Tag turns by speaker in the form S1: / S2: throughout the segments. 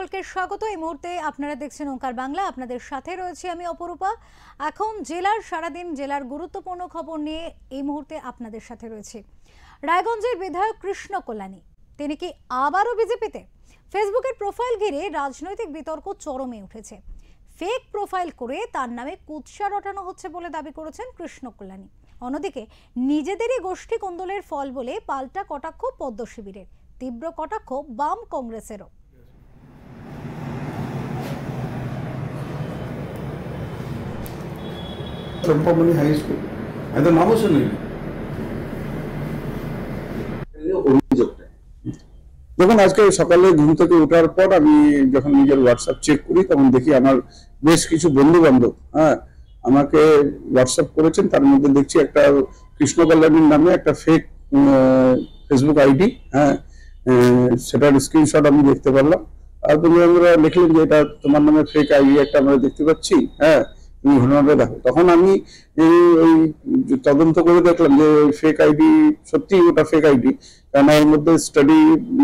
S1: সকলকে স্বাগত। এই মুহূর্তে আপনারা দেখছেন ওঙ্কার বাংলা, আপনাদের সাথে রয়েছে আমি অপরূপা। এখন জেলার সারাদিন জেলার গুরুত্বপূর্ণ খবর নিয়ে এই মুহূর্তে আপনাদের সাথে রয়েছে। রায়গঞ্জের বিধায়ক কৃষ্ণ কল্যাণী, তিনি কি আবারও বিজেপিতে? ফেসবুকের প্রোফাইল ঘিরে রাজনৈতিক বিতর্ক চরমে উঠেছে। ফেক প্রোফাইল করে তার নামে কুৎসা রটানো হচ্ছে বলে দাবি করেছেন কৃষ্ণ কল্যাণী। অন্যদিকে নিজেদেরই গোষ্ঠী কোন্দলের ফল বলে পাল্টা কটাক্ষ পদ্ম শিবিরের, তীব্র কটাক্ষ বাম কংগ্রেসেরও।
S2: চম্পামণি হাই স্কুল একদম নামও শুনি। যখন আজকে সকালে ঘুম থেকে ওঠার পর আমি যখন নিজের হোয়াটসঅ্যাপ চেক করি তখন দেখি আমার বেশ কিছু বন্ধু বান্ধব আমাকে হোয়াটসঅ্যাপ করেছেন। তার মধ্যে দেখছি একটা কৃষ্ণ কল্যাণীর নামে একটা ফেক ফেসবুক আইডি, সেটার স্ক্রিনশট আমি দেখতে পারলাম। আর বন্ধুরা লিখলেন যে এটা তোমার নামে ফেক আইডি একটা আমরা দেখতে পাচ্ছি, তুমি ঘটনাটা দেখো। তখন আমি ওই তদন্ত করে দেখলাম যে ফেক আইডি সত্যি ওটা ফেক আইডি, কারণ এর মধ্যে স্টাডি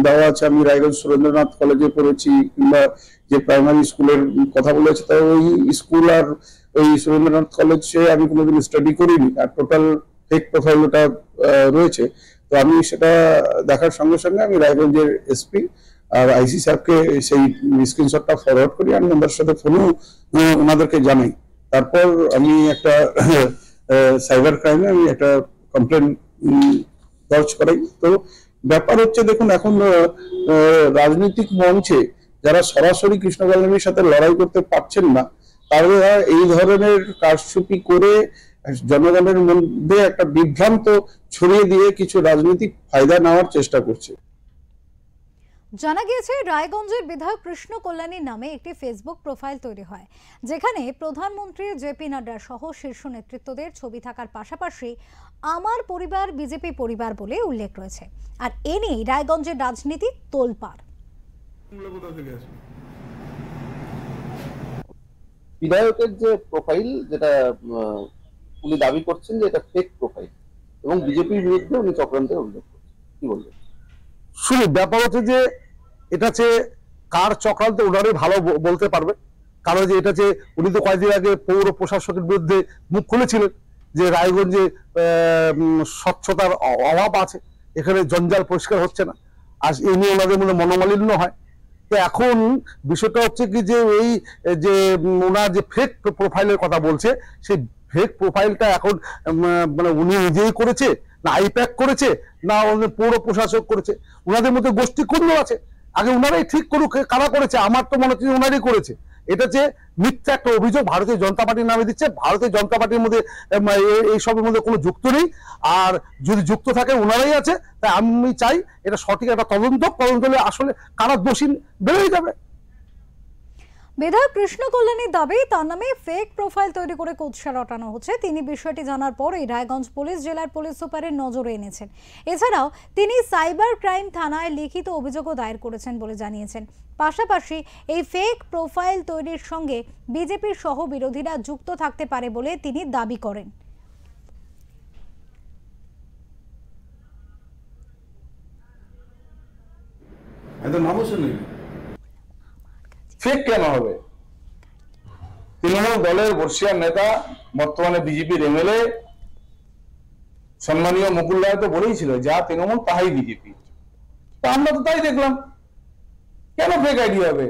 S2: দেওয়া আছে। আমি রায়গঞ্জ সুরেন্দ্রনাথ কলেজে পড়েছি, কিংবা যে প্রাইমারি স্কুলের কথা বলেছে তা ওই স্কুল আর ওই সুরেন্দ্রনাথ কলেজে আমি কোনোদিন স্টাডি করিনি, আর টোটাল ফেক প্রোফাইল ওটা রয়েছে। তো আমি সেটা দেখার সঙ্গে সঙ্গে আমি রায়গঞ্জের এসপি আর আইসি সাহেবকে সেই স্ক্রিনশটটা ফরওয়ার্ড করি, আমি ওনাদের সাথে ফোনও ওনাদেরকে জানাই। তারপর আমি একটা সাইবার ক্রাইমে আমি একটা কমপ্লেন দর্জ করাই। তো ব্যাপার হচ্ছে, দেখুন এখন রাজনৈতিক মঞ্চে যারা সরাসরি কৃষ্ণ কল্যাণীর সাথে লড়াই করতে পারছেন না, তারা এই ধরনের কারচুপি করে জনগণের মধ্যে একটা বিভ্রান্ত ছড়িয়ে দিয়ে কিছু রাজনৈতিক ফায়দা নেওয়ার চেষ্টা করছে।
S1: জানা গিয়েছে রায়গঞ্জের বিধায়ক কৃষ্ণ কল্যাণীর নামে একটি ফেসবুক প্রোফাইল তৈরি হয়, যেখানে প্রধানমন্ত্রী জেপি নাড্ডা সহ শীর্ষ নেতৃত্বদের ছবি থাকার পাশাপাশি আমার পরিবার বিজেপি পরিবার বলে উল্লেখ রয়েছে। আর এ নিয়ে রায়গঞ্জের রাজনীতি তোলপাড়।
S3: বিধায়কের যে প্রোফাইল, যেটা উনি দাবি করছেন যে এটা ফেক প্রোফাইল এবং বিজেপির বিরুদ্ধে উনি চক্রান্তের উল্লেখ করছেন, কি বলবেন?
S4: শুধু ব্যাপার হচ্ছে যে এটা যে কার চক্রান্তে ওনারই ভালো বলতে পারবে, কারণ যে এটা যে উনি তো কয়েকদিন আগে পৌর প্রশাসকের বিরুদ্ধে মুখ খুলেছিলেন যে রায়গঞ্জে স্বচ্ছতার অভাব আছে, এখানে জঞ্জাল পরিষ্কার হচ্ছে না, আর এই নিয়ে ওনাদের মধ্যে মনোমালিন্য হয়। তো এখন বিষয়টা হচ্ছে কি যে এই যে ওনার যে ফেক প্রোফাইলের কথা বলছে, সেই ফেক প্রোফাইলটা এখন মানে উনি নিজেই করেছে না আইপ্যাক করেছে না পৌর প্রশাসক করেছে, ওনাদের মধ্যে গোষ্ঠী কোন আছে, আগে ওনারাই ঠিক করুক কারা করেছে। আমার তো মনে হচ্ছে ওনারই করেছে। এটা যে মিথ্যা একটা অভিযোগ ভারতীয় জনতা পার্টির নামে দিচ্ছে, ভারতীয় জনতা পার্টির মধ্যে এই সবের মধ্যে কোনো যুক্ত নেই, আর যদি যুক্ত থাকে ওনারাই আছে। তাই আমি চাই এটা সঠিক একটা তদন্ত হলে আসলে কারা দোষী বেরোয় যাবে।
S1: বিধায়ক কৃষ্ণ কল্যাণীর দাবি তার নামে ফেক প্রোফাইল তৈরি করে কুৎসা রটানো হচ্ছে। তিনি বিষয়টি জানার পরেই রায়গঞ্জ পুলিশ জেলার পুলিশ সুপারের নজরে এনেছেন। এছাড়াও তিনি সাইবার ক্রাইম থানায় লিখিত অভিযোগও দায়ের করেছেন বলে জানিয়েছেন। পাশাপাশি এই ফেক প্রোফাইল তৈরির সঙ্গে বিজেপির সহ বিরোধীরা যুক্ত থাকতে পারে বলে তিনি দাবি করেন।
S2: ফেক কেন হবে? তৃণমূল দলের বর্ষিয়ান নেতা, বর্তমানে বিজেপির এমএলএ সম্মানীয় মুকুল রায় তো বলেই ছিল যা তৃণমূল তাই বিজেপি। তা আমরা তো তাই দেখলাম, কেন ফেক আইডি হবে?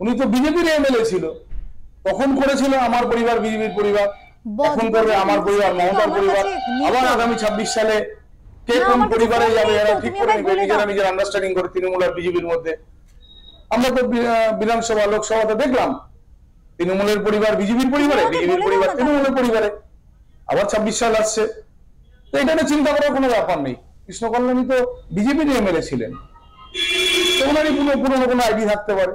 S2: উনি তো বিজেপির এমএলএ ছিল, তখন করেছিল আমার পরিবার বিজেপির পরিবার, এখন করবে আমার পরিবার মমতার পরিবার। আবার আগামী 26 সালে কে কোন পরিবারে যাবে এরা ঠিক করে নেবে, নিজেরা নিজের আন্ডারস্ট্যান্ডিং করে তৃণমূল আর বিজেপির মধ্যে। আমরা তো বিধানসভা লোকসভাতে দেখলাম তৃণমূলের পরিবার বিজেপির পরিবারে, বিজেপির পরিবার তৃণমূলের পরিবারে। আবার 26 সাল আসছে, তো এটা নিয়ে চিন্তা করার কোনো ব্যাপার নেই। কৃষ্ণ কল্যাণী তো বিজেপির এমএলএ ছিলেন, তো ওনারই পুরোনো কোনো আইডি থাকতে পারে।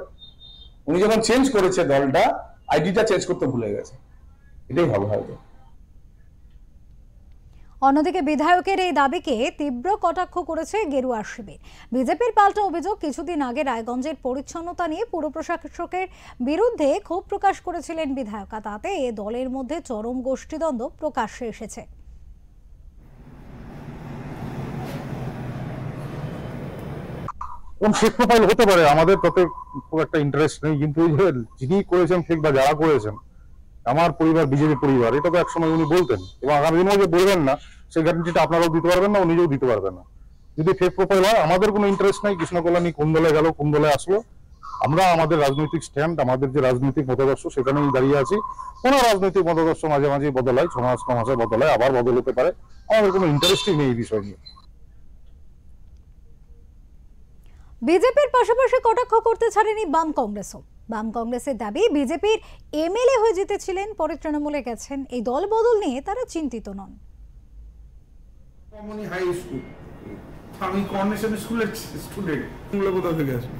S2: উনি যখন চেঞ্জ করেছে দলটা, আইডিটা চেঞ্জ করতে ভুলে গেছে, এটাই হবে হয়তো।
S1: অন্যদিকে বিধায়কের এই দাবিকে তীব্র কটাক্ষ করেছে গেরুয়া শিবির। বিজেপির পাল্টা অভিযোগ, কিছুদিন আগে রায়গঞ্জের পরিচ্ছন্নতা নিয়ে পুর প্রশাসকের বিরুদ্ধে ক্ষোভ প্রকাশ করেছিলেন বিধায়ক, তাতে দলের মধ্যে চরম গোষ্ঠীদ্বন্দ্ব প্রকাশ্যে এসেছে।
S5: এবং ফেক প্রোফাইল হতে পারে, আমাদের তাতে খুব একটা ইন্টারেস্ট নেই, কিন্তু ওই যে যিনি করেছেন ফেক বা যারা করেছেন, আমার পরিবার বিজেপি পরিবার, এটা তো একসময় উনি বলতেন, এবং আগামী দিনেও যে বলবেন না সেই গ্যারান্টিটা আপনারাও দিতে পারবেন না, ও নিজেও দিতে পারবেন না। যদি ফেক প্রোফাইল হয়, আমাদের কোনো ইন্টারেস্ট নাই কৃষ্ণ কল্যাণী কোন দলে গেল কোন দলে আসলো। আমরা আমাদের রাজনৈতিক স্ট্যান্ড, আমাদের যে রাজনৈতিক মতাদর্শ সেখানেই দাঁড়িয়ে আছি। কোন রাজনৈতিক মতাদর্শ মাঝে মাঝে বদলায়, 6 মাস 9 মাসে বদলায়, আবার বদল হতে পারে, আমাদের কোনো ইন্টারেস্টই নেই এই বিষয় নিয়ে।
S1: বিজেপির পাশাপাশি কটাক্ষ করতে ছাড়েনি বাম কংগ্রেসও। বাম কংগ্রেসের দাবি, বিজেপির এমএলএ হয়ে জিতেছিলেন, পরে তৃণমূলে গেছেন, এই দল বদল নিয়ে তারা চিন্তিত নন।
S6: কমনি হাই স্কুল, আমি কর্নেশন স্কুলের স্টুডেন্ট। তোমরা কোথা থেকে আসো?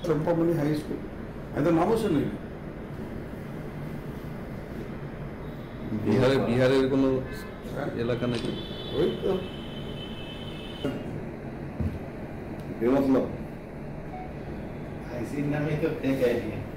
S6: চম্পামণি হাই স্কুল, এত নামও শুনি।
S3: বিহারের কোনো এলাকা নাকি?
S6: ওই তো
S3: বেমতলব।
S7: इसी नाम में तो फेक आईडी है।